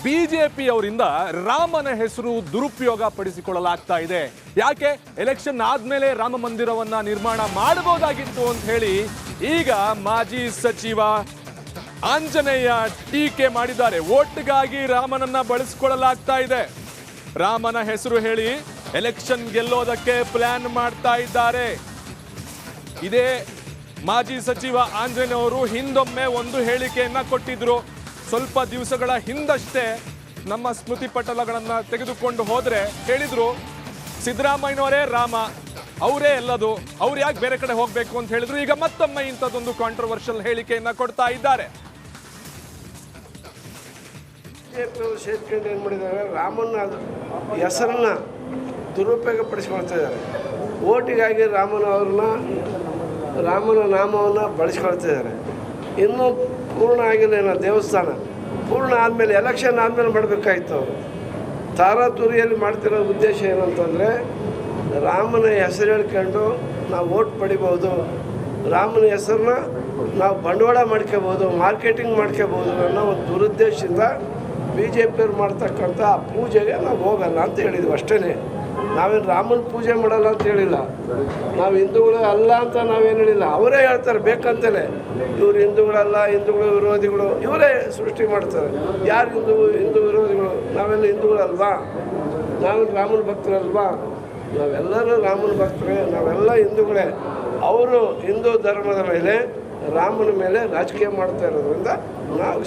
BJP ಅವರಿಂದ ರಾಮನ ಹೆಸರು ದುರುಪಯೋಗ ಪಡಿಸಿಕೊಳ್ಳಲಾಗ್ತಾ ಇದೆ. ಯಾಕೆ ಎಲೆಕ್ಷನ್ ಆದ್ಮೇಲೆ ರಾಮ ಮಂದಿರವನ್ನ ನಿರ್ಮಾಣ ಮಾಡಬಹುದಾಗಿತ್ತು ಅಂತ ಹೇಳಿ ಈಗ ಮಾಜಿ ಸಚಿವ ಆಂಜನೇಯ ಟೀಕೆ ಮಾಡಿದ್ದಾರೆ. ಓಟ್ಗಾಗಿ ರಾಮನನ್ನ ಬಳಸಿಕೊಳ್ಳಲಾಗ್ತಾ ಇದೆ. ರಾಮನ ಹೆಸರು ಹೇಳಿ ಎಲೆಕ್ಷನ್ ಗೆಲ್ಲೋದಕ್ಕೆ ಪ್ಲಾನ್ ಮಾಡ್ತಾ ಇದ್ದಾರೆ. ಇದೇ ಮಾಜಿ ಸಚಿವ ಆಂಜನೇಯ ಅವರು ಹಿಂದೊಮ್ಮೆ ಒಂದು ಹೇಳಿಕೆಯನ್ನ ಕೊಟ್ಟಿದ್ರು. ಸ್ವಲ್ಪ ದಿವಸಗಳ ಹಿಂದಷ್ಟೇ ನಮ್ಮ ಸ್ಮೃತಿ ಪಟಲಗಳನ್ನ ತೆಗೆದುಕೊಂಡು ಹೋದ್ರೆ ಹೇಳಿದ್ರು, ಸಿದ್ದರಾಮಯ್ಯನವರೇ ರಾಮ, ಅವರೇ ಎಲ್ಲದು, ಅವ್ರು ಯಾಕೆ ಬೇರೆ ಕಡೆ ಹೋಗ್ಬೇಕು ಅಂತ ಹೇಳಿದ್ರು. ಈಗ ಮತ್ತೊಮ್ಮೆ ಇಂಥದ್ದೊಂದು ಕಾಂಟ್ರವರ್ಷಿಯಲ್ ಹೇಳಿಕೆಯನ್ನ ಕೊಡ್ತಾ ಇದ್ದಾರೆ. ಬಿಜೆಪಿಯವರು ಸೇರ್ಕೊಂಡು ಏನು ಮಾಡಿದ್ದಾರೆ, ರಾಮನ ಹೆಸರನ್ನ ದುರುಪಯೋಗ ಪಡಿಸ್ಕೊಳ್ತಾ ಇದ್ದಾರೆ. ಓಟಿಗಾಗಿ ರಾಮನ ನಾಮವನ್ನು ಬಳಸ್ಕೊಳ್ತಾ ಇದ್ದಾರೆ. ಇನ್ನೂ ಪೂರ್ಣ ಆಗಿಲ್ಲ ಏನೋ ದೇವಸ್ಥಾನ. ಪೂರ್ಣ ಆದಮೇಲೆ ಎಲೆಕ್ಷನ್ ಆದಮೇಲೆ ಮಾಡಬೇಕಾಯ್ತು. ಅವರು ತಾರಾತುರಿಯಲ್ಲಿ ಮಾಡ್ತಿರೋ ಉದ್ದೇಶ ಏನಂತಂದರೆ, ರಾಮನ ಹೆಸರು ಹೇಳ್ಕೊಂಡು ನಾವು ಓಟ್ ಪಡಿಬೋದು, ರಾಮನ ಹೆಸರನ್ನ ನಾವು ಬಂಡವಾಳ ಮಾಡ್ಕೋಬೋದು, ಮಾರ್ಕೆಟಿಂಗ್ ಮಾಡ್ಕೋಬೋದು ಅನ್ನೋ ಒಂದು ದುರುದ್ದೇಶದಿಂದ ಬಿ ಜೆ ಪಿಯವ್ರು ಮಾಡ್ತಕ್ಕಂಥ ಪೂಜೆಗೆ ನಾವು ಹೋಗಲ್ಲ ಅಂತ ಹೇಳಿದ್ವಿ ಅಷ್ಟೇ. ನಾವೇನು ರಾಮನ ಪೂಜೆ ಮಾಡಲ್ಲ ಅಂತ ಹೇಳಿಲ್ಲ, ನಾವು ಹಿಂದೂಗಳು ಅಲ್ಲ ಅಂತ ನಾವೇನು ಹೇಳಿಲ್ಲ. ಅವರೇ ಹೇಳ್ತಾರೆ ಬೇಕಂತಲೇ, ಇವರು ಹಿಂದೂಗಳಲ್ಲ, ಹಿಂದೂಗಳು ವಿರೋಧಿಗಳು, ಇವರೇ ಸೃಷ್ಟಿ ಮಾಡ್ತಾರೆ. ಯಾರು ಹಿಂದೂ ವಿರೋಧಿಗಳು? ನಾವೆಲ್ಲ ಹಿಂದೂಗಳಲ್ವಾ? ನಾವೇನು ರಾಮನ ಭಕ್ತರಲ್ವಾ? ನಾವೆಲ್ಲರೂ ರಾಮನ ಭಕ್ತರೇ, ನಾವೆಲ್ಲ ಹಿಂದೂಗಳೇ. ಅವರು ಹಿಂದೂ ಧರ್ಮದ ಮೇಲೆ, ರಾಮನ ಮೇಲೆ ರಾಜಕೀಯ ಮಾಡ್ತಾ ಇರೋದ್ರಿಂದ ನಾವು